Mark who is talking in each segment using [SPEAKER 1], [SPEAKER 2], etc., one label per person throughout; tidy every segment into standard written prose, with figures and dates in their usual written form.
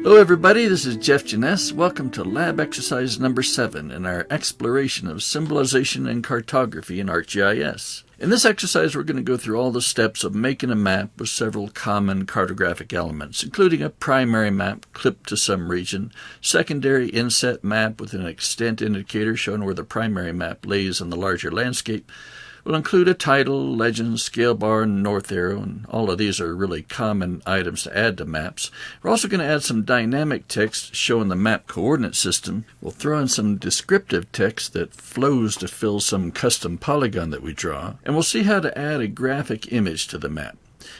[SPEAKER 1] Hello everybody, this is Jeff Janess. Welcome to lab exercise number 7 in our exploration of symbolization and cartography in ArcGIS. In this exercise, we're going to go through all the steps of making a map with several common cartographic elements, including a primary map clipped to some region, secondary inset map with an extent indicator showing where the primary map lays in the larger landscape. We'll include a title, legend, scale bar, and north arrow, and all of these are really common items to add to maps. We're also going to add some dynamic text showing the map coordinate system. We'll throw in some descriptive text that flows to fill some custom polygon that we draw, and we'll see how to add a graphic image to the map.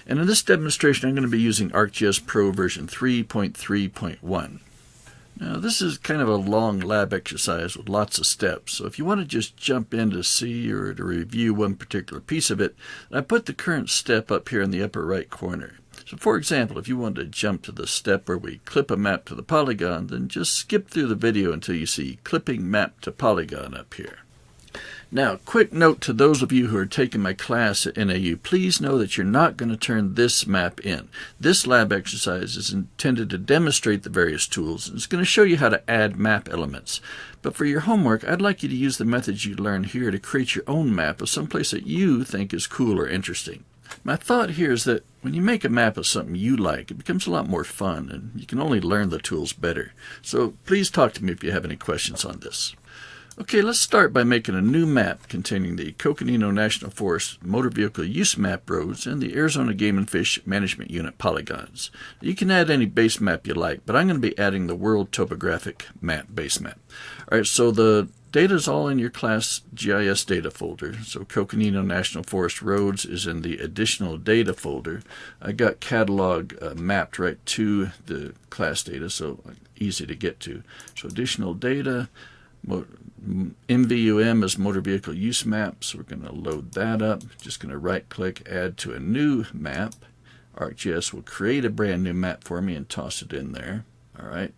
[SPEAKER 1] And in this demonstration, I'm going to be using ArcGIS Pro version 3.3.1. Now, this is kind of a long lab exercise with lots of steps, so if you want to just jump in to see or to review one particular piece of it, I put the current step up here in the upper right corner. So for example, if you wanted to jump to the step where we clip a map to the polygon, then just skip through the video until you see Clipping Map to Polygon up here. Now, quick note to those of you who are taking my class at NAU, please know that you're not going to turn this map in. This lab exercise is intended to demonstrate the various tools, and it's going to show you how to add map elements. But for your homework, I'd like you to use the methods you learn here to create your own map of someplace that you think is cool or interesting. My thought here is that when you make a map of something you like, it becomes a lot more fun, and you can only learn the tools better. So please talk to me if you have any questions on this. Okay, let's start by making a new map containing the Coconino National Forest Motor Vehicle Use Map roads and the Arizona Game and Fish Management Unit polygons. You can add any base map you like, but I'm going to be adding the World Topographic Map base map. All right, so the data is all in your class GIS data folder. So Coconino National Forest Roads is in the additional data folder. I got catalog mapped right to the class data, so easy to get to. So additional data. MVUM is motor vehicle use map, so we're going to load that up. Just going to right click, add to a new map. ArcGIS will create a brand new map for me and toss it in there. All right.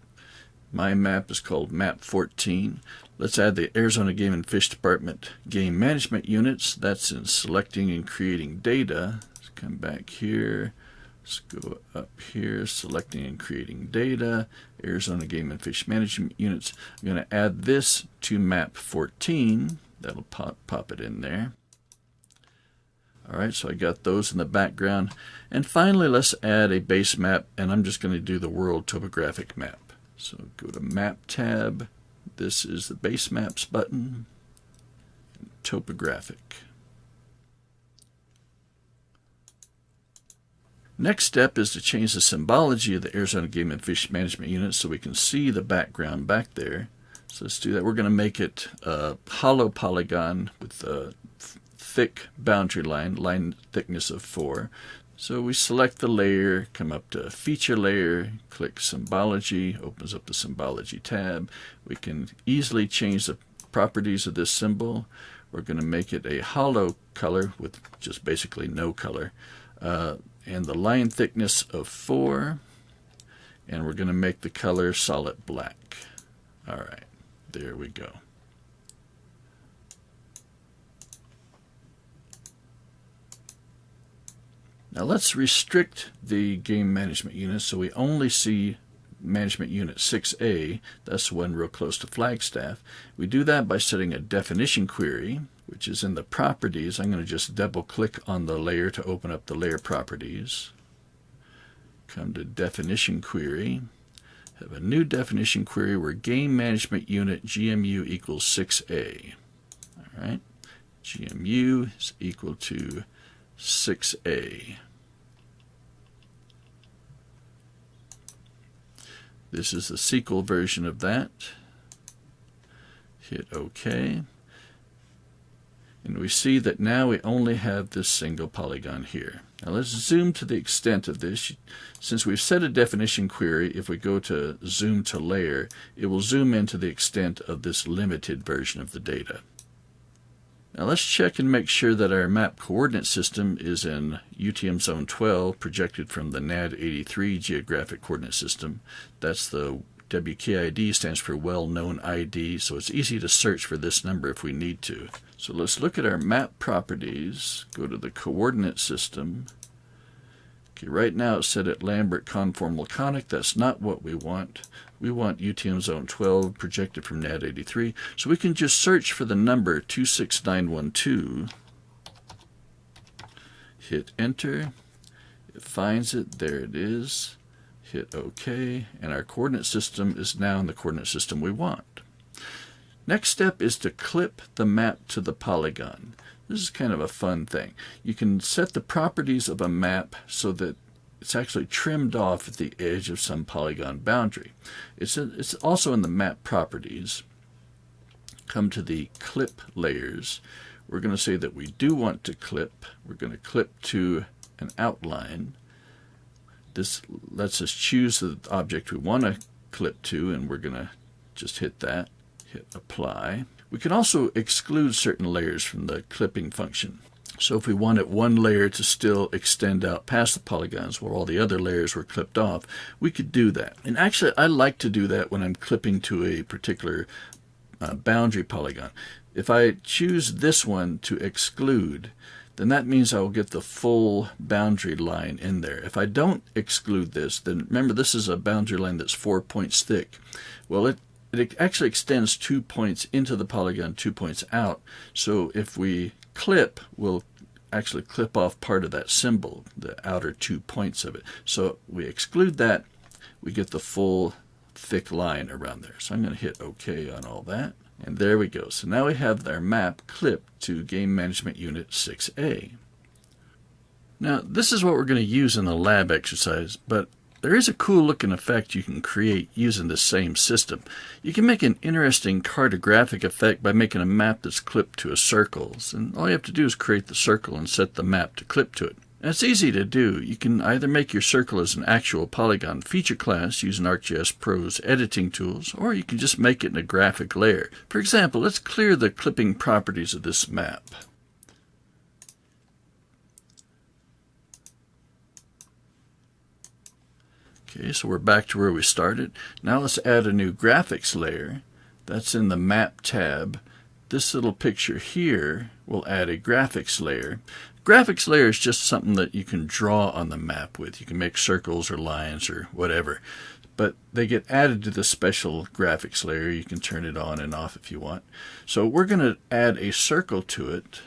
[SPEAKER 1] My map is called Map 14. Let's add the Arizona Game and Fish Department Game Management Units. That's in selecting and creating data. Let's come back here. Let's go up here, selecting and creating data, Arizona Game and Fish Management Units. I'm going to add this to map 14. That'll pop it in there. All right, so I got those in the background. And finally, let's add a base map, and I'm just going to do the World Topographic Map. So go to Map tab. This is the Base Maps button. Topographic. Next step is to change the symbology of the Arizona Game and Fish Management Unit so we can see the background back there. So let's do that. We're going to make it a hollow polygon with a thick boundary line thickness of 4. So we select the layer, come up to Feature Layer, click Symbology, opens up the Symbology tab. We can easily change the properties of this symbol. We're going to make it a hollow color with just basically no color. And the line thickness of 4, and we're going to make the color solid black. All right, there we go. Now let's restrict the game management unit so we only see management unit 6A. That's the one real close to Flagstaff. We do that by setting a definition query, which is in the properties. I'm going to just double click on the layer to open up the layer properties. Come to definition query. Have a new definition query where game management unit GMU equals 6A. All right. GMU is equal to 6A. This is the SQL version of that. Hit OK. And we see that now we only have this single polygon here. Now let's zoom to the extent of this. Since we've set a definition query, if we go to zoom to layer, it will zoom into the extent of this limited version of the data. Now let's check and make sure that our map coordinate system is in UTM Zone 12, projected from the NAD 83 geographic coordinate system. That's the WKID, stands for well-known ID, so it's easy to search for this number if we need to. So let's look at our map properties, go to the coordinate system, Okay, right now it's set at Lambert conformal conic. That's not what we want. We want UTM zone 12 projected from NAD 83. So we can just search for the number 26912. Hit enter. It finds it. There it is. Hit OK. And our coordinate system is now in the coordinate system we want. Next step is to clip the map to the polygon. This is kind of a fun thing. You can set the properties of a map so that it's actually trimmed off at the edge of some polygon boundary. It's also in the map properties. Come to the clip layers. We're going to say that we do want to clip. We're going to clip to an outline. This lets us choose the object we want to clip to, and we're going to just hit that. Hit apply. We can also exclude certain layers from the clipping function. So if we wanted one layer to still extend out past the polygons while all the other layers were clipped off, we could do that. And actually, I like to do that when I'm clipping to a particular boundary polygon. If I choose this one to exclude, then that means I will get the full boundary line in there. If I don't exclude this, then remember this is a boundary line that's 4 points thick. Well, it actually extends 2 points into the polygon, 2 points out. So if we clip, we'll actually clip off part of that symbol, the outer 2 points of it. So we exclude that, we get the full thick line around there. So I'm going to hit OK on all that. And there we go. So now we have our map clipped to Game Management Unit 6A. Now this is what we're going to use in the lab exercise, but there is a cool looking effect you can create using the same system. You can make an interesting cartographic effect by making a map that's clipped to a circle. And all you have to do is create the circle and set the map to clip to it. And it's easy to do. You can either make your circle as an actual polygon feature class using ArcGIS Pro's editing tools, or you can just make it in a graphic layer. For example, let's clear the clipping properties of this map. Okay, so we're back to where we started. Now let's add a new graphics layer. That's in the Map tab. This little picture here will add a graphics layer. Graphics layer is just something that you can draw on the map with. You can make circles or lines or whatever. But they get added to the special graphics layer. You can turn it on and off if you want. So we're going to add a circle to it.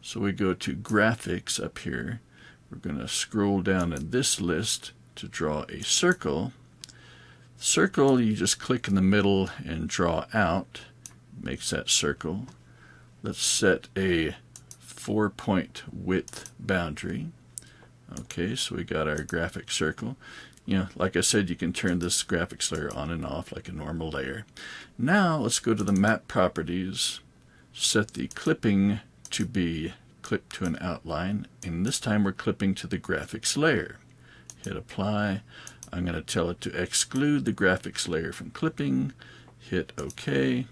[SPEAKER 1] So we go to Graphics up here. We're going to scroll down in this list to draw a circle. Circle, you just click in the middle and draw out. Makes that circle. Let's set a 4-point width boundary. Okay, so we got our graphic circle. You know, like I said, you can turn this graphics layer on and off like a normal layer. Now let's go to the map properties, set the clipping to be clipped to an outline, and this time we're clipping to the graphics layer. Hit apply. I'm going to tell it to exclude the graphics layer from clipping. Hit OK.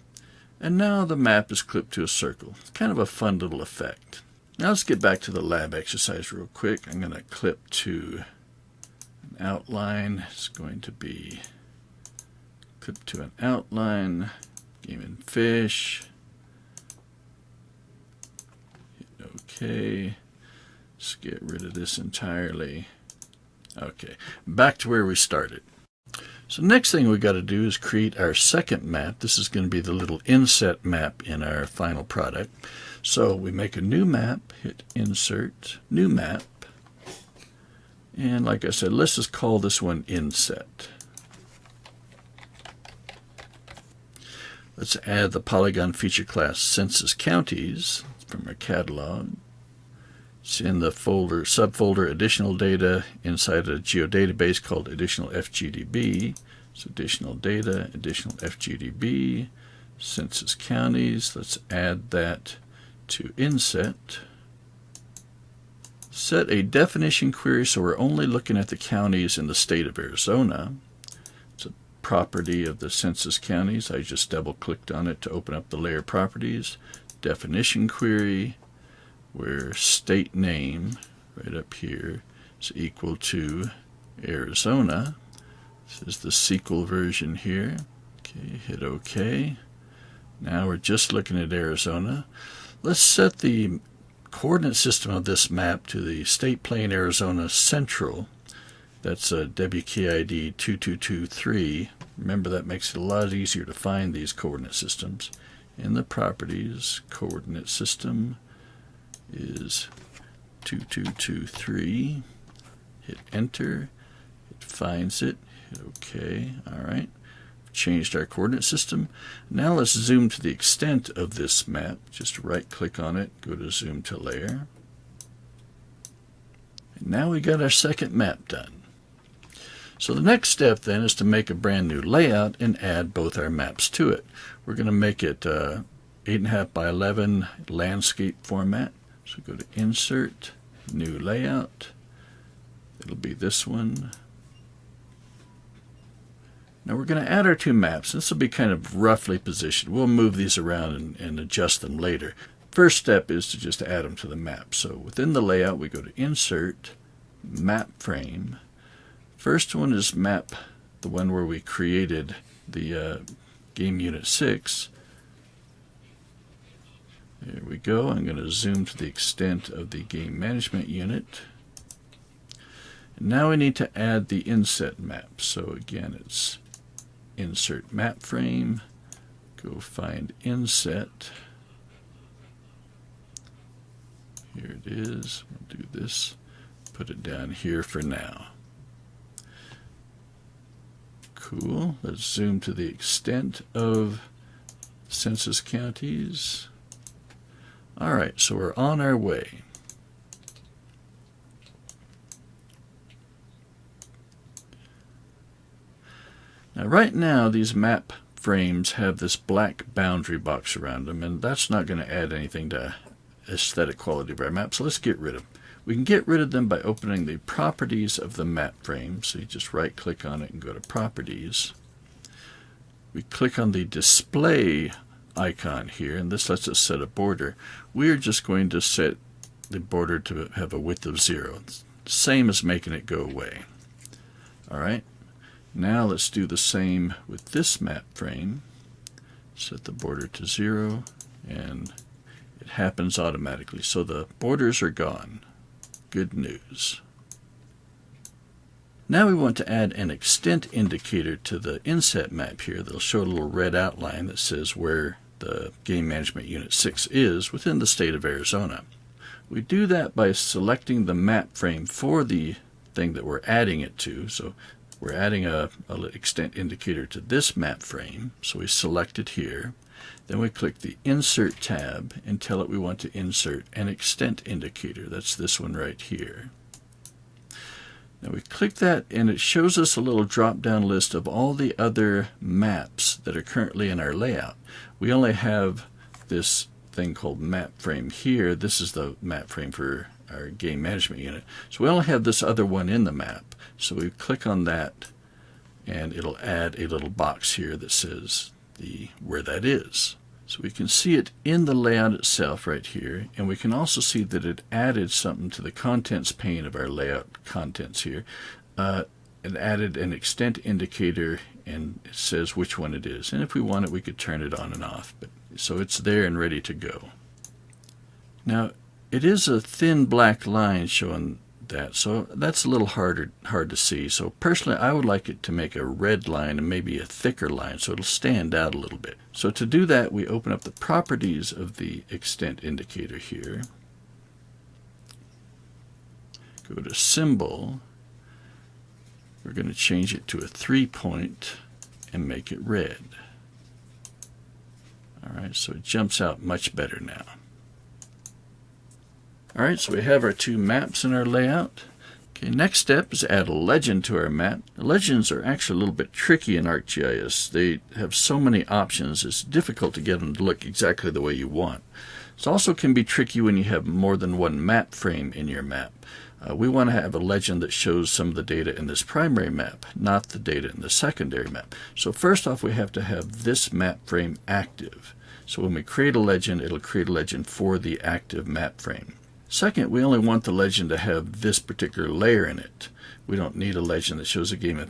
[SPEAKER 1] And now the map is clipped to a circle. It's kind of a fun little effect. Now let's get back to the lab exercise real quick. I'm going to clip to an outline. It's going to be clip to an outline. Game and fish. Hit OK. Let's get rid of this entirely. Okay, back to where we started. So next thing we got to do is create our second map. This is going to be the little inset map in our final product. So we make a new map, hit insert, new map. And like I said, let's just call this one inset. Let's add the polygon feature class census counties from our catalog. It's in the folder, subfolder additional data inside a geodatabase called additional FGDB. So additional data, additional FGDB, census counties. Let's add that to inset. Set a definition query so we're only looking at the counties in the state of Arizona. It's a property of the census counties. I just double clicked on it to open up the layer properties. Definition query, where state name right up here is equal to Arizona. This is the SQL version here. Okay, hit OK. Now we're just looking at Arizona. Let's set the coordinate system of this map to the state plane Arizona Central. That's a WKID 2223. Remember, that makes it a lot easier to find these coordinate systems. In the properties, coordinate system is 2223. Hit enter. It finds it. Hit OK. All right. Changed our coordinate system. Now let's zoom to the extent of this map. Just right click on it, go to zoom to layer. And now we got our second map done. So the next step then is to make a brand new layout and add both our maps to it. We're going to make it 8.5 by 11 landscape format. So go to insert, new layout. It'll be this one. Now we're going to add our two maps. This will be kind of roughly positioned. We'll move these around and adjust them later. First step is to just add them to the map. So within the layout, we go to Insert, Map Frame. First one is map, the one where we created the Game Unit 6. There we go. I'm going to zoom to the extent of the Game Management Unit. And now we need to add the inset map. So again, it's Insert Map Frame, go find Inset. Here it is. We'll do this, put it down here for now. Cool. Let's zoom to the extent of census counties. All right, so we're on our way. Now, right now, these map frames have this black boundary box around them, and that's not going to add anything to aesthetic quality of our map, so let's get rid of them. We can get rid of them by opening the properties of the map frame. So you just right-click on it and go to Properties. We click on the Display icon here, and this lets us set a border. We are just going to set the border to have a width of 0. It's the same as making it go away. All right. Now let's do the same with this map frame. Set the border to 0, and it happens automatically. So the borders are gone. Good news. Now we want to add an extent indicator to the inset map here. That'll show a little red outline that says where the Game Management Unit 6 is within the state of Arizona. We do that by selecting the map frame for the thing that we're adding it to. So we're adding a extent indicator to this map frame, so we select it here. Then we click the Insert tab and tell it we want to insert an extent indicator. That's this one right here. Now we click that, and it shows us a little drop-down list of all the other maps that are currently in our layout. We only have this thing called map frame here. This is the map frame for our Game Management Unit. So we only have this other one in the map. So we click on that, and it'll add a little box here that says where that is. So we can see it in the layout itself right here, and we can also see that it added something to the contents pane of our layout contents here. It added an extent indicator, and it says which one it is. And if we want it, we could turn it on and off. So it's there and ready to go. Now, it is a thin black line showing that, so that's a little hard to see. So personally, I would like it to make a red line and maybe a thicker line so it'll stand out a little bit. So to do that, we open up the properties of the extent indicator here. Go to Symbol. We're going to change it to a 3-point and make it red. All right, so it jumps out much better now. All right, so we have our two maps in our layout. Okay, next step is add a legend to our map. The legends are actually a little bit tricky in ArcGIS. They have so many options, it's difficult to get them to look exactly the way you want. It also can be tricky when you have more than one map frame in your map. We want to have a legend that shows some of the data in this primary map, not the data in the secondary map. So first off, we have to have this map frame active. So when we create a legend, it'll create a legend for the active map frame. Second, we only want the legend to have this particular layer in it. We don't need a legend that shows a Game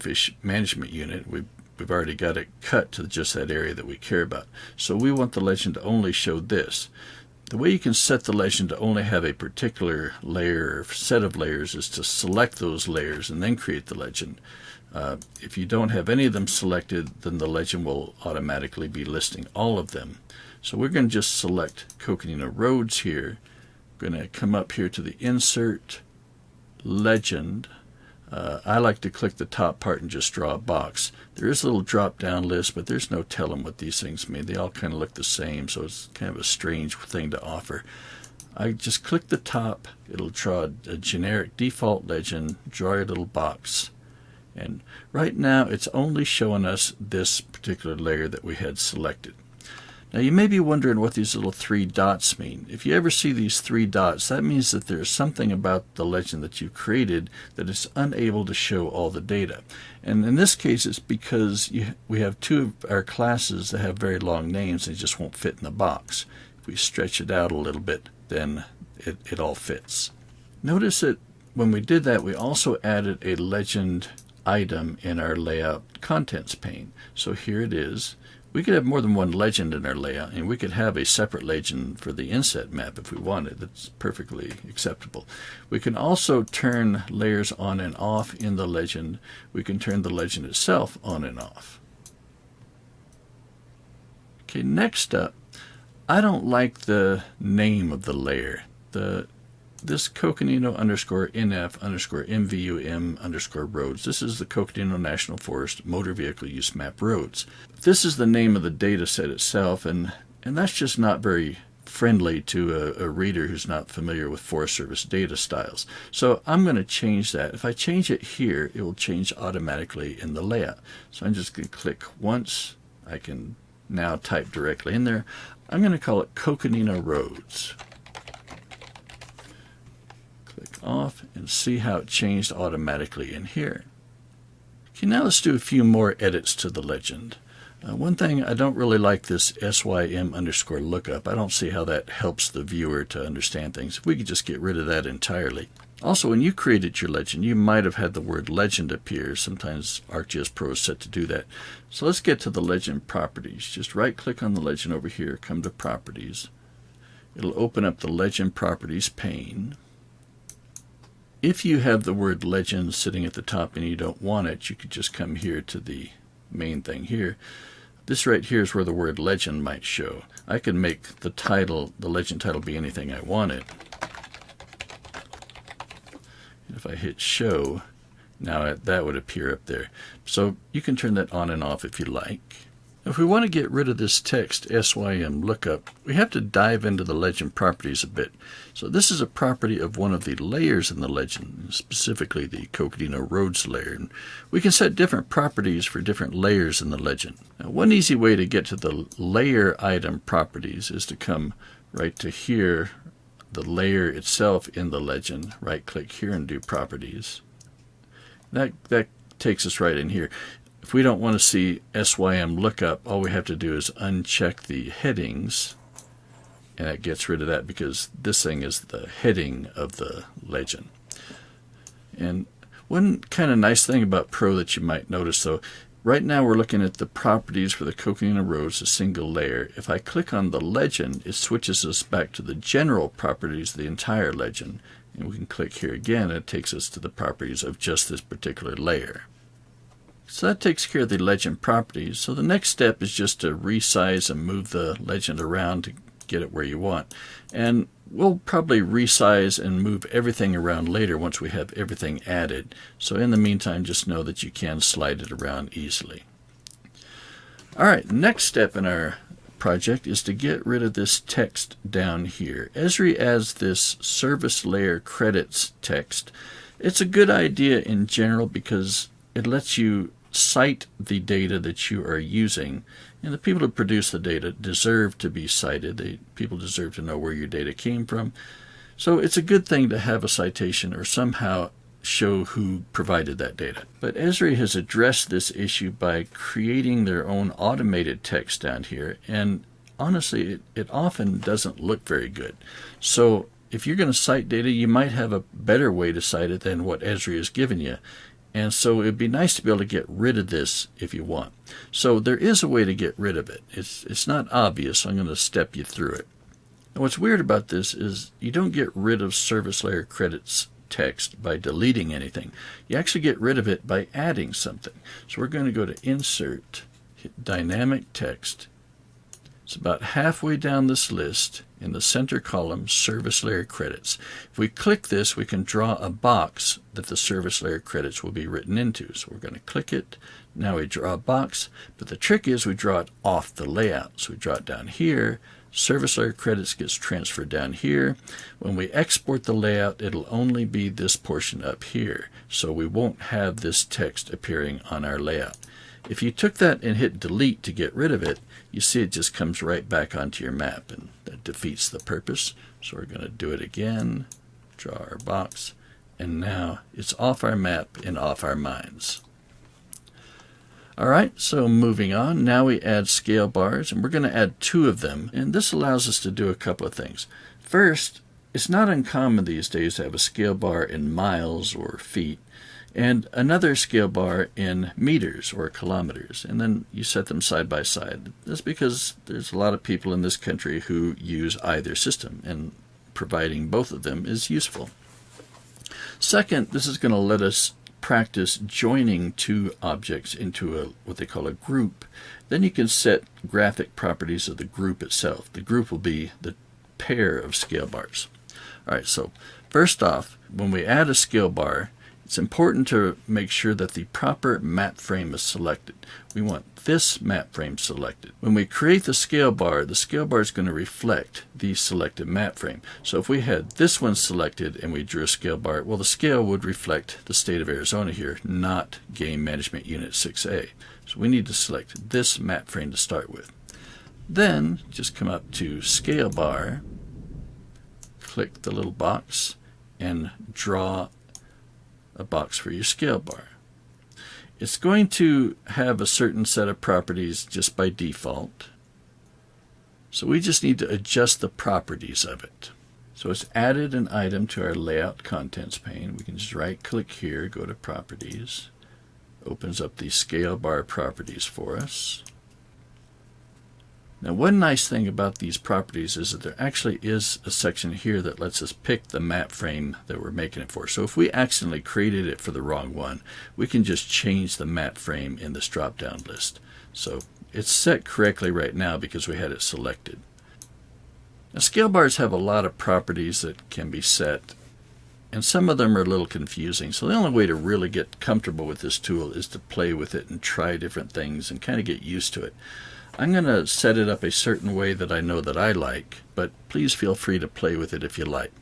[SPEAKER 1] Management Unit. We've already got it cut to just that area that we care about. So we want the legend to only show this. The way you can set the legend to only have a particular layer or set of layers is to select those layers and then create the legend. If you don't have any of them selected, then the legend will automatically be listing all of them. So we're going to just select Coconino Roads here. We're going to come up here to the Insert, Legend. I like to click the top part and just draw a box. There is a little drop-down list, but there's no telling what these things mean. They all kind of look the same, so it's kind of a strange thing to offer. I just click the top. It'll draw a generic default legend, draw your little box. And right now, it's only showing us this particular layer that we had selected. Now you may be wondering what these little 3 dots mean. If you ever see these 3 dots, that means that there's something about the legend that you created that is unable to show all the data. And in this case, it's because we have 2 of our classes that have very long names and just won't fit in the box. If we stretch it out a little bit, then it all fits. Notice that when we did that, we also added a legend item in our layout contents pane. So here it is. We could have more than one legend in our layout, and we could have a separate legend for the inset map if we wanted. That's perfectly acceptable. We can also turn layers on and off in the legend. We can turn the legend itself on and off. Okay, next up, I don't like the name of the layer. This Coconino _NF_MVUM_roads. This is the Coconino National Forest Motor Vehicle Use Map Roads. This is the name of the data set itself, and that's just not very friendly to a reader who's not familiar with Forest Service data styles. So I'm going to change that. If I change it here, it will change automatically in the layout. So I'm just going to click once. I can now type directly in there. I'm going to call it Coconino Roads. Off and see how it changed automatically in here. Okay, now let's do a few more edits to the legend. One thing, I don't really like this SYM_lookup. I don't see how that helps the viewer to understand things. If we could just get rid of that entirely. Also, when you created your legend, you might have had the word legend appear. Sometimes ArcGIS Pro is set to do that. So let's get to the legend properties. Just right click on the legend over here, come to properties. It'll open up the legend properties pane. If you have the word legend sitting at the top and you don't want it, you could just come here to the main thing here. This right here is where the word legend might show. I can make the title, the legend title, be anything I wanted. And if I hit show, now that would appear up there. So you can turn that on and off if you like. If we want to get rid of this text SYM lookup, we have to dive into the legend properties a bit. So this is a property of one of the layers in the legend, specifically the Coconino Roads layer. And we can set different properties for different layers in the legend. Now, one easy way to get to the layer item properties is to come right to here, the layer itself in the legend, right click here and do properties. That takes us right in here. If we don't want to see SYM lookup, all we have to do is uncheck the headings, and that gets rid of that because this thing is the heading of the legend. And one kind of nice thing about Pro that you might notice, though, right now we're looking at the properties for the Coconino Roads, a single layer. If I click on the legend, it switches us back to the general properties of the entire legend. And we can click here again, and it takes us to the properties of just this particular layer. So that takes care of the legend properties. So the next step is just to resize and move the legend around to get it where you want. And we'll probably resize and move everything around later once we have everything added. So in the meantime, just know that you can slide it around easily. All right, next step in our project is to get rid of this text down here. Esri adds this service layer credits text. It's a good idea in general because it lets you cite the data that you are using, and the people who produce the data deserve to be cited. People deserve to know where your data came from. So it's a good thing to have a citation or somehow show who provided that data. But Esri has addressed this issue by creating their own automated text down here, and honestly it often doesn't look very good. So if you're going to cite data, you might have a better way to cite it than what Esri has given you. And so it'd be nice to be able to get rid of this if you want. So there is a way to get rid of it. It's not obvious, so I'm going to step you through it. Now what's weird about this is you don't get rid of service layer credits text by deleting anything. You actually get rid of it by adding something. So we're going to go to Insert, hit Dynamic Text. It's about halfway down this list in the center column, Service Layer Credits. If we click this, we can draw a box that the service layer credits will be written into. So we're going to click it. Now we draw a box, but the trick is we draw it off the layout. So we draw it down here. Service layer credits gets transferred down here. When we export the layout, it'll only be this portion up here. So we won't have this text appearing on our layout. If you took that and hit delete to get rid of it, you see it just comes right back onto your map, and that defeats the purpose. So we're going to do it again, draw our box, and now it's off our map and off our minds. Alright, so moving on, now we add scale bars, and we're going to add 2 of them, and this allows us to do a couple of things. First, it's not uncommon these days to have a scale bar in miles or feet, and another scale bar in meters or kilometers, and then you set them side by side. That's because there's a lot of people in this country who use either system, and providing both of them is useful. Second, this is going to let us practice joining 2 objects into what they call a group. Then you can set graphic properties of the group itself. The group will be the pair of scale bars. Alright, so first off, when we add a scale bar, it's important to make sure that the proper map frame is selected. We want this map frame selected. When we create the scale bar is going to reflect the selected map frame. So if we had this one selected and we drew a scale bar, well, the scale would reflect the state of Arizona here, not Game Management Unit 6A. So we need to select this map frame to start with. Then just come up to Scale Bar, click the little box, and draw a box for your scale bar. It's going to have a certain set of properties just by default. So we just need to adjust the properties of it. So it's added an item to our layout contents pane. We can just right click here, go to properties. Opens up the scale bar properties for us. Now one nice thing about these properties is that there actually is a section here that lets us pick the map frame that we're making it for. So if we accidentally created it for the wrong one, we can just change the map frame in this drop-down list. So it's set correctly right now because we had it selected. Now scale bars have a lot of properties that can be set, and some of them are a little confusing. So the only way to really get comfortable with this tool is to play with it and try different things and kind of get used to it. I'm going to set it up a certain way that I know that I like, but please feel free to play with it if you like.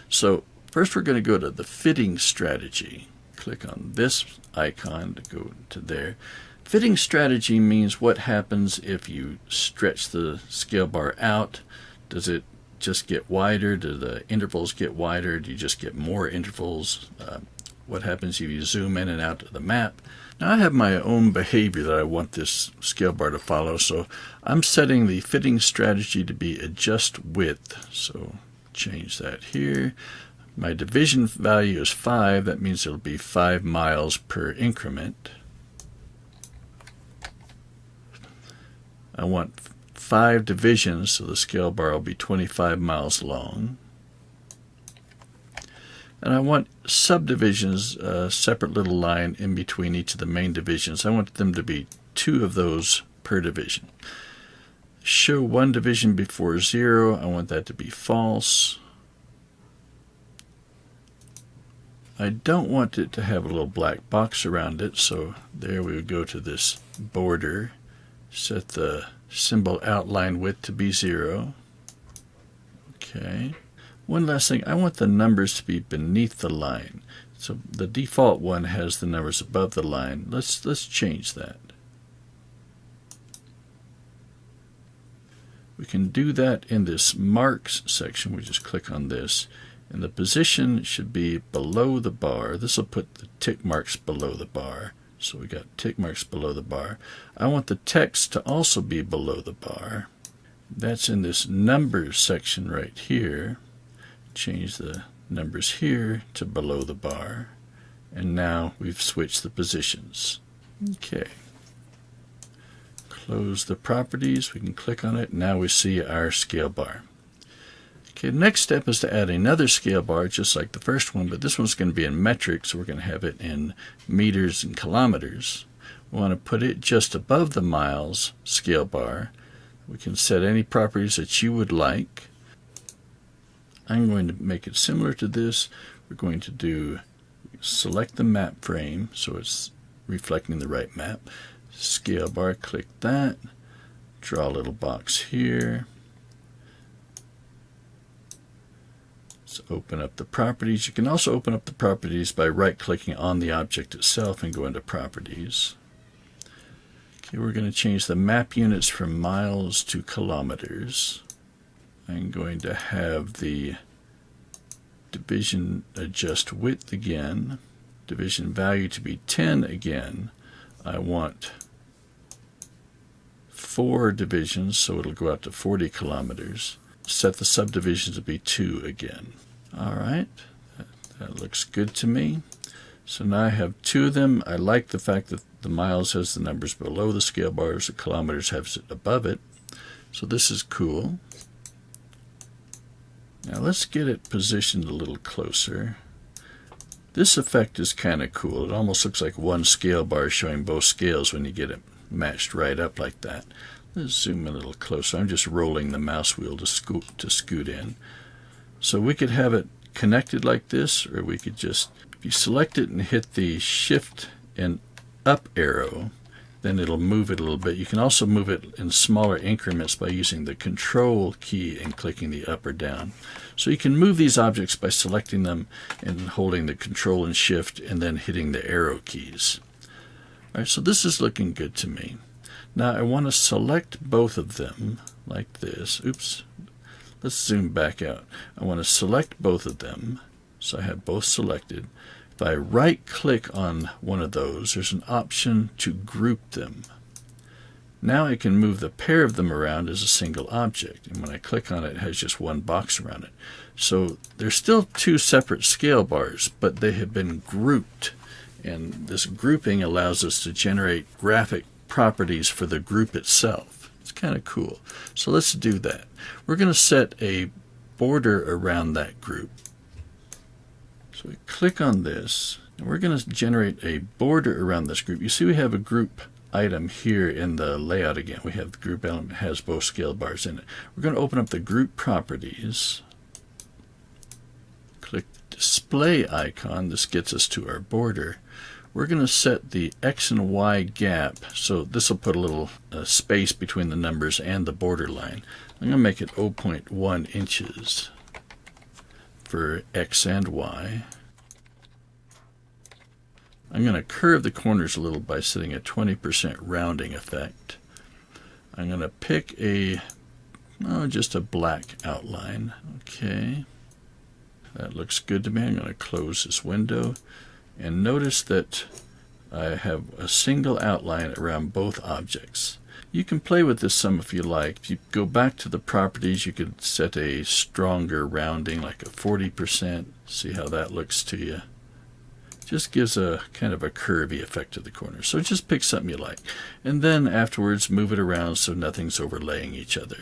[SPEAKER 1] So first we're going to go to the fitting strategy. Click on this icon to go to there. Fitting strategy means what happens if you stretch the scale bar out. Does it just get wider? Do the intervals get wider? Do you just get more intervals? What happens if you zoom in and out of the map? Now I have my own behavior that I want this scale bar to follow, so I'm setting the fitting strategy to be adjust width. So change that here. My division value is 5. That means it'll be 5 miles per increment. I want 5 divisions, so the scale bar will be 25 miles long. And I want subdivisions, a separate little line in between each of the main divisions. I want them to be 2 of those per division. Show one division before 0. I want that to be false. I don't want it to have a little black box around it, so there we would go to this border. Set the symbol outline width to be 0. Okay. One last thing, I want the numbers to be beneath the line. So the default one has the numbers above the line. Let's change that. We can do that in this marks section. We just click on this. And the position should be below the bar. This will put the tick marks below the bar. So we got tick marks below the bar. I want the text to also be below the bar. That's in this numbers section right here. Change the numbers here to below the bar, and now we've switched the positions. Okay. Close the properties. We can click on it. Now we see our scale bar. Okay, the next step is to add another scale bar just like the first one, but this one's going to be in metric, so we're going to have it in meters and kilometers. We want to put it just above the miles scale bar. We can set any properties that you would like. I'm going to make it similar to this. We're going to select the map frame so it's reflecting the right map. Scale bar, click that. Draw a little box here. Let's open up the properties. You can also open up the properties by right-clicking on the object itself and go into properties. Okay, we're going to change the map units from miles to kilometers. I'm going to have the division adjust width again. Division value to be 10 again. I want 4 divisions, so it'll go out to 40 kilometers. Set the subdivisions to be 2 again. All right, that looks good to me. So now I have 2 of them. I like the fact that the miles has the numbers below the scale bars, the kilometers has it above it. So this is cool. Now let's get it positioned a little closer. This effect is kind of cool. It almost looks like one scale bar showing both scales when you get it matched right up like that. Let's zoom in a little closer. I'm just rolling the mouse wheel to scoot in. So we could have it connected like this, or we could just, if you select it and hit the shift and up arrow, then it'll move it a little bit. You can also move it in smaller increments by using the control key and clicking the up or down. So you can move these objects by selecting them and holding the control and shift and then hitting the arrow keys. All right, so this is looking good to me. Now I want to select both of them like this. Oops. Let's zoom back out. I want to select both of them. So I have both selected. If I right-click on one of those, there's an option to group them. Now I can move the pair of them around as a single object. And when I click on it, it has just one box around it. So there's still 2 separate scale bars, but they have been grouped. And this grouping allows us to generate graphic properties for the group itself. It's kind of cool. So let's do that. We're going to set a border around that group. So we click on this, and we're going to generate a border around this group. You see we have a group item here in the layout again. We have the group element that has both scale bars in it. We're going to open up the group properties. Click display icon. This gets us to our border. We're going to set the X and Y gap, so this will put a little space between the numbers and the border line. I'm going to make it 0.1 inches for X and Y. I'm going to curve the corners a little by setting a 20% rounding effect. I'm going to pick just a black outline. Okay, that looks good to me. I'm going to close this window. And notice that I have a single outline around both objects. You can play with this some if you like. If you go back to the properties, you could set a stronger rounding, like a 40%. See how that looks to you. Just gives a kind of a curvy effect to the corner. So just pick something you like. And then afterwards move it around so nothing's overlaying each other.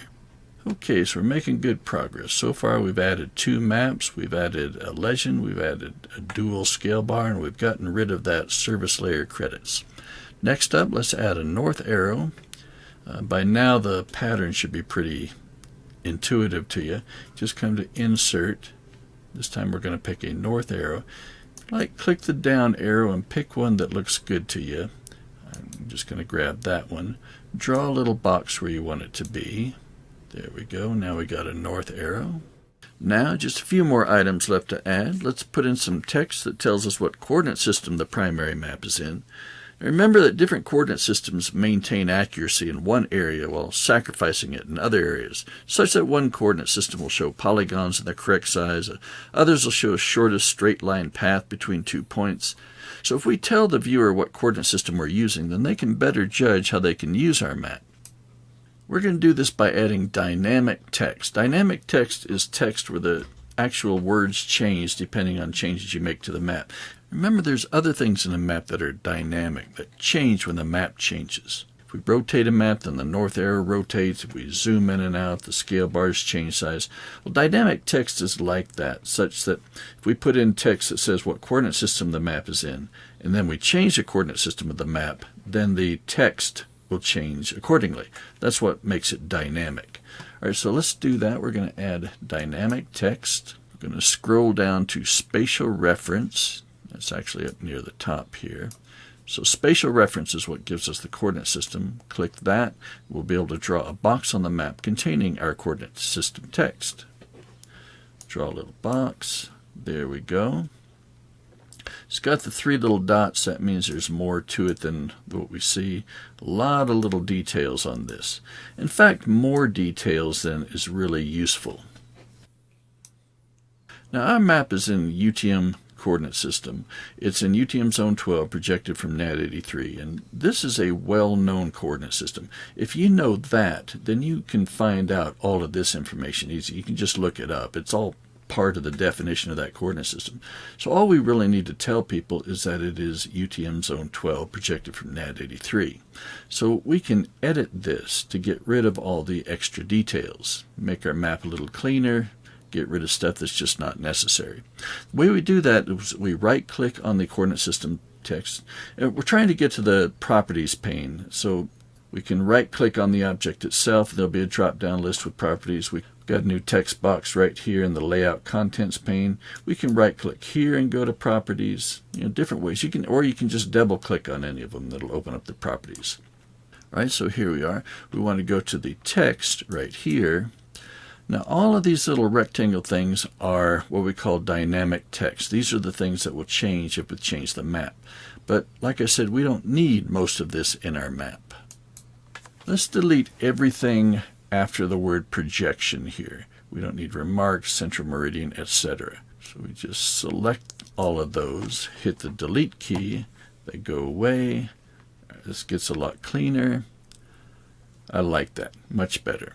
[SPEAKER 1] Okay, so we're making good progress. So far we've added 2 maps, we've added a legend, we've added a dual scale bar, and we've gotten rid of that service layer credits. Next up, let's add a north arrow. By now the pattern should be pretty intuitive to you. Just come to insert. This time we're going to pick a north arrow. Click the down arrow and pick one that looks good to you. I'm just going to grab that one. Draw a little box where you want it to be. There we go. Now we got a north arrow. Now just a few more items left to add. Let's put in some text that tells us what coordinate system the primary map is in. Remember that different coordinate systems maintain accuracy in one area while sacrificing it in other areas, such that one coordinate system will show polygons in the correct size, others will show shortest straight line path between 2 points. So if we tell the viewer what coordinate system we're using, then they can better judge how they can use our map. We're going to do this by adding dynamic text. Dynamic text is text where the actual words change depending on changes you make to the map. Remember, there's other things in the map that are dynamic, that change when the map changes. If we rotate a map, then the north arrow rotates. If we zoom in and out, the scale bars change size. Well, dynamic text is like that, such that if we put in text that says what coordinate system the map is in, and then we change the coordinate system of the map, then the text will change accordingly. That's what makes it dynamic. All right, so let's do that. We're going to add dynamic text. We're going to scroll down to spatial reference. That's actually up near the top here. So spatial reference is what gives us the coordinate system. Click that. We'll be able to draw a box on the map containing our coordinate system text. Draw a little box. There we go. It's got the 3 little dots. That means there's more to it than what we see. A lot of little details on this. In fact, more details than is really useful. Now our map is in UTM coordinate system. It's in UTM zone 12 projected from NAD 83, and this is a well-known coordinate system. If you know that, then you can find out all of this information easy. You can just look it up. It's all part of the definition of that coordinate system. So all we really need to tell people is that it is UTM zone 12 projected from NAD 83. So we can edit this to get rid of all the extra details, make our map a little cleaner, get rid of stuff that's just not necessary. The way we do that is we right-click on the coordinate system text. And we're trying to get to the properties pane, so we can right-click on the object itself. There'll be a drop-down list with properties. We've got a new text box right here in the layout contents pane. We can right-click here and go to properties. Different ways. You can just double-click on any of them. That'll open up the properties. All right, so here we are. We want to go to the text right here. Now, all of these little rectangle things are what we call dynamic text. These are the things that will change if we change the map. But like I said, we don't need most of this in our map. Let's delete everything after the word projection here. We don't need remarks, central meridian, etc. So we just select all of those, hit the delete key, they go away. This gets a lot cleaner. I like that, much better.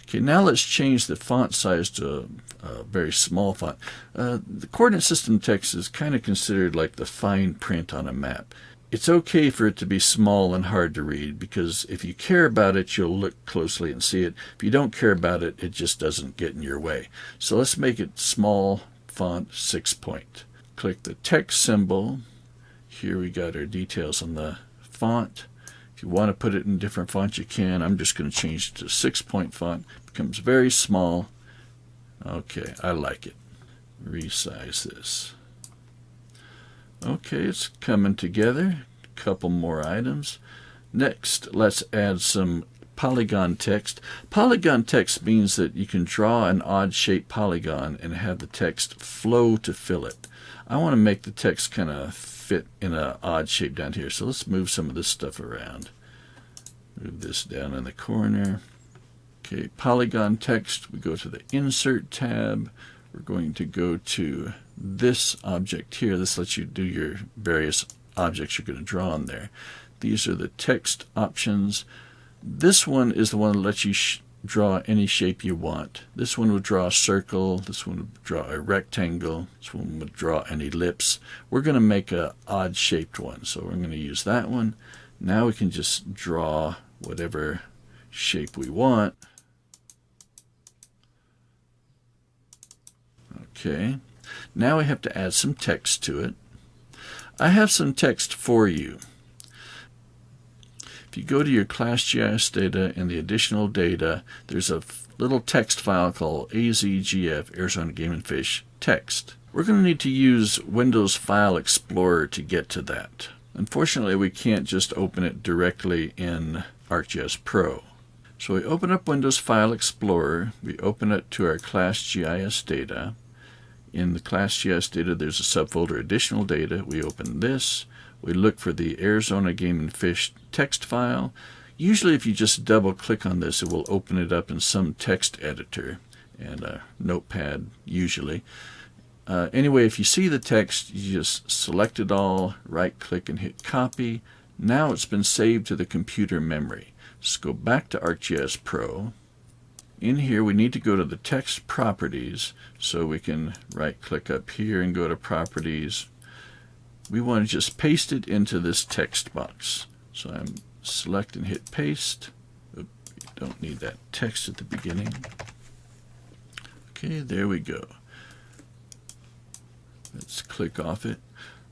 [SPEAKER 1] Okay, now let's change the font size to a very small font. The coordinate system text is kind of considered like the fine print on a map. It's okay for it to be small and hard to read, because if you care about it, you'll look closely and see it. If you don't care about it, it just doesn't get in your way. So let's make it small font 6 point. Click the text symbol. Here we got our details on the font. If you want to put it in different fonts, you can. I'm just going to change it to 6 point font. It becomes very small. Okay, I like it. Resize this. Okay, it's coming together. A couple more items. Next, let's add some polygon text. Polygon text means that you can draw an odd-shaped polygon and have the text flow to fill it. I want to make the text kind of fit in an odd shape down here. So let's move some of this stuff around. Move this down in the corner. Okay, polygon text. We go to the Insert tab. We're going to go to this object here. This lets you do your various objects you're going to draw on there. These are the text options. This one is the one that lets you draw any shape you want. This one would draw a circle. This one would draw a rectangle. This one would draw an ellipse. We're going to make an odd shaped one, so we're going to use that one. Now we can just draw whatever shape we want. Okay, now we have to add some text to it. I have some text for you. If you go to your class GIS data and the additional data, there's a little text file called AZGF, Arizona Game and Fish text. We're going to need to use Windows File Explorer to get to that. Unfortunately, we can't just open it directly in ArcGIS Pro. So we open up Windows File Explorer, we open it to our class GIS data. In the class GIS data, there's a subfolder additional data. We open this. We look for the Arizona Game and Fish text file. Usually if you just double click on this, it will open it up in some text editor and a notepad usually. Anyway, if you see the text, you just select it all, right click and hit copy. Now it's been saved to the computer memory. Let's go back to ArcGIS Pro. In here we need to go to the text properties, so we can right click up here and go to properties. We want to just paste it into this text box. So I'm select and hit paste. Oop, you don't need that text at the beginning. Okay, there we go. Let's click off it.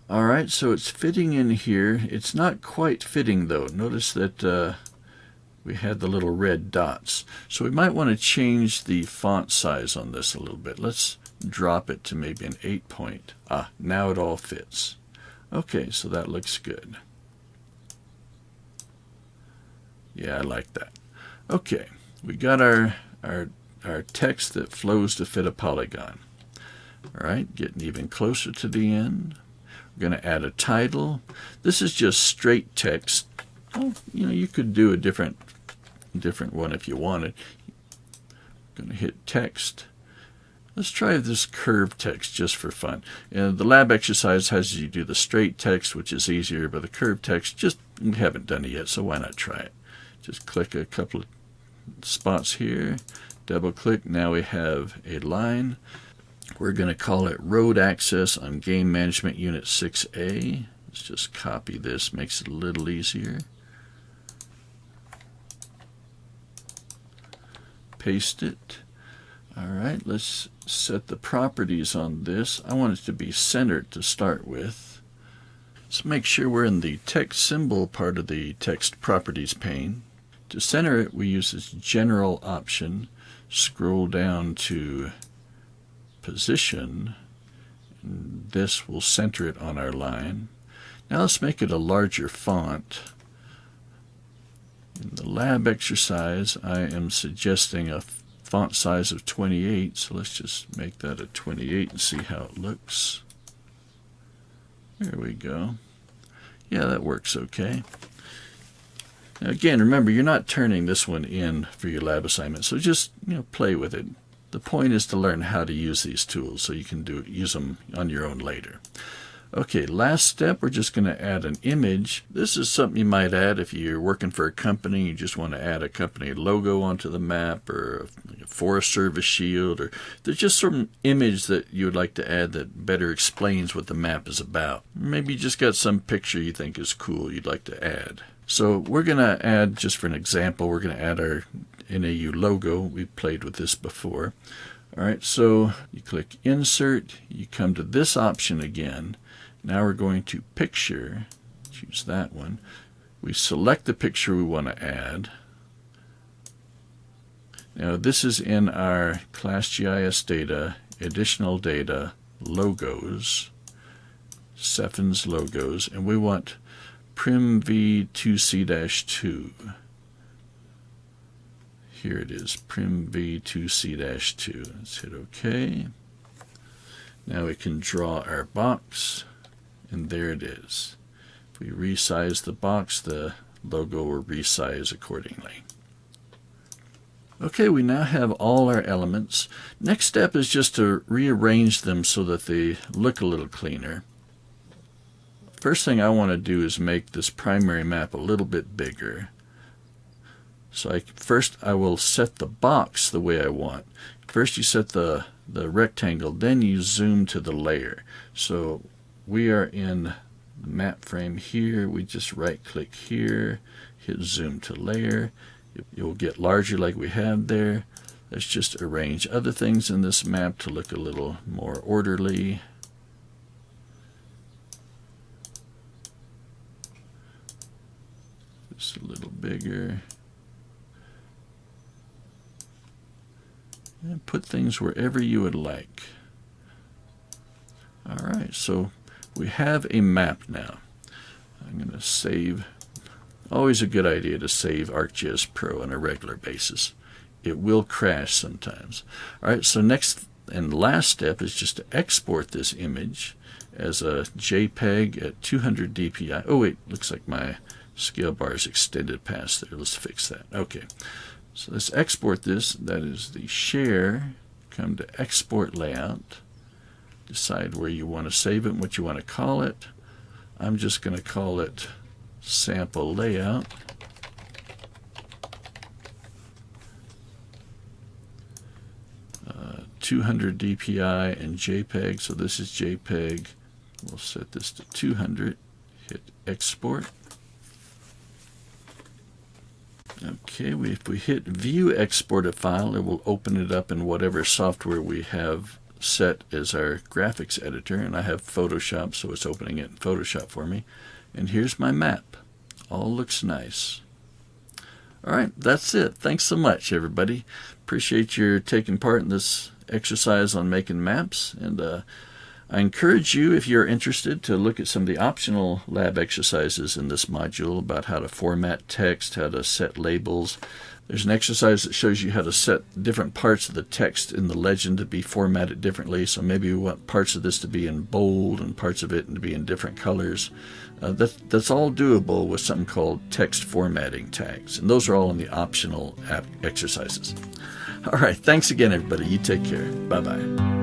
[SPEAKER 1] Alright, so it's fitting in here. It's not quite fitting though. Notice that we had the little red dots. So we might want to change the font size on this a little bit. Let's drop it to maybe an 8 point. Now it all fits. Okay, so that looks good. Yeah, I like that. Okay, we got our text that flows to fit a polygon. Alright, getting even closer to the end. We're going to add a title. This is just straight text. Oh, you could do a different one if you wanted. I'm going to hit text. Let's try this curved text just for fun. And the lab exercise has you do the straight text, which is easier, but the curved text, we haven't done it yet, so why not try it? Just click a couple of spots here, double click. Now we have a line. We're going to call it Road Access on Game Management Unit 6A. Let's just copy this, makes it a little easier. Paste it. Alright, let's set the properties on this. I want it to be centered to start with. Let's make sure we're in the text symbol part of the text properties pane. To center it, we use this general option. Scroll down to position, and this will center it on our line. Now let's make it a larger font. In the lab exercise, I am suggesting a font size of 28, so let's just make that a 28 and see how it looks. There we go. Yeah, that works okay. Now again, remember, you're not turning this one in for your lab assignment, so just play with it. The point is to learn how to use these tools so you can use them on your own later. Okay, last step, we're just going to add an image. This is something you might add if you're working for a company. You just want to add a company logo onto the map, or a Forest Service shield, or there's just some image that you would like to add that better explains what the map is about. Maybe you just got some picture you think is cool you'd like to add. So we're going to add, just for an example, we're going to add our NAU logo. We've played with this before. Alright, so you click Insert, you come to this option again. Now we're going to Picture, choose that one. We select the picture we want to add. Now this is in our Class GIS Data, Additional Data, Logos, Cephens Logos, and we want PrimV2C-2. Here it is, PrimV2C-2. Let's hit OK. Now we can draw our box, and there it is. If we resize the box, the logo will resize accordingly. Okay, we now have all our elements. Next step is just to rearrange them so that they look a little cleaner. First thing I want to do is make this primary map a little bit bigger. So first I will set the box the way I want. First you set the rectangle, then you zoom to the layer. So we are in the map frame here. We just right click here, hit zoom to layer. It will get larger like we have there. Let's just arrange other things in this map to look a little more orderly. Just a little bigger. And put things wherever you would like. Alright, so we have a map now. I'm going to save. Always a good idea to save ArcGIS Pro on a regular basis. It will crash sometimes. Alright, so next and last step is just to export this image as a JPEG at 200 dpi. Oh wait, looks like my scale bar is extended past there. Let's fix that. Okay. So let's export this. That is the share. Come to export layout. Decide where you want to save it and what you want to call it. I'm just going to call it sample layout. Uh, 200 dpi and JPEG. So this is JPEG. We'll set this to 200. Hit export. Okay, if we hit View Export a File, it will open it up in whatever software we have set as our graphics editor. And I have Photoshop, so it's opening it in Photoshop for me. And here's my map. All looks nice. All right, that's it. Thanks so much, everybody. Appreciate your taking part in this exercise on making maps. And I encourage you, if you're interested, to look at some of the optional lab exercises in this module about how to format text, how to set labels. There's an exercise that shows you how to set different parts of the text in the legend to be formatted differently. So maybe we want parts of this to be in bold and parts of it to be in different colors. That's all doable with something called text formatting tags. And those are all in the optional exercises. All right, thanks again, everybody. You take care. Bye-bye.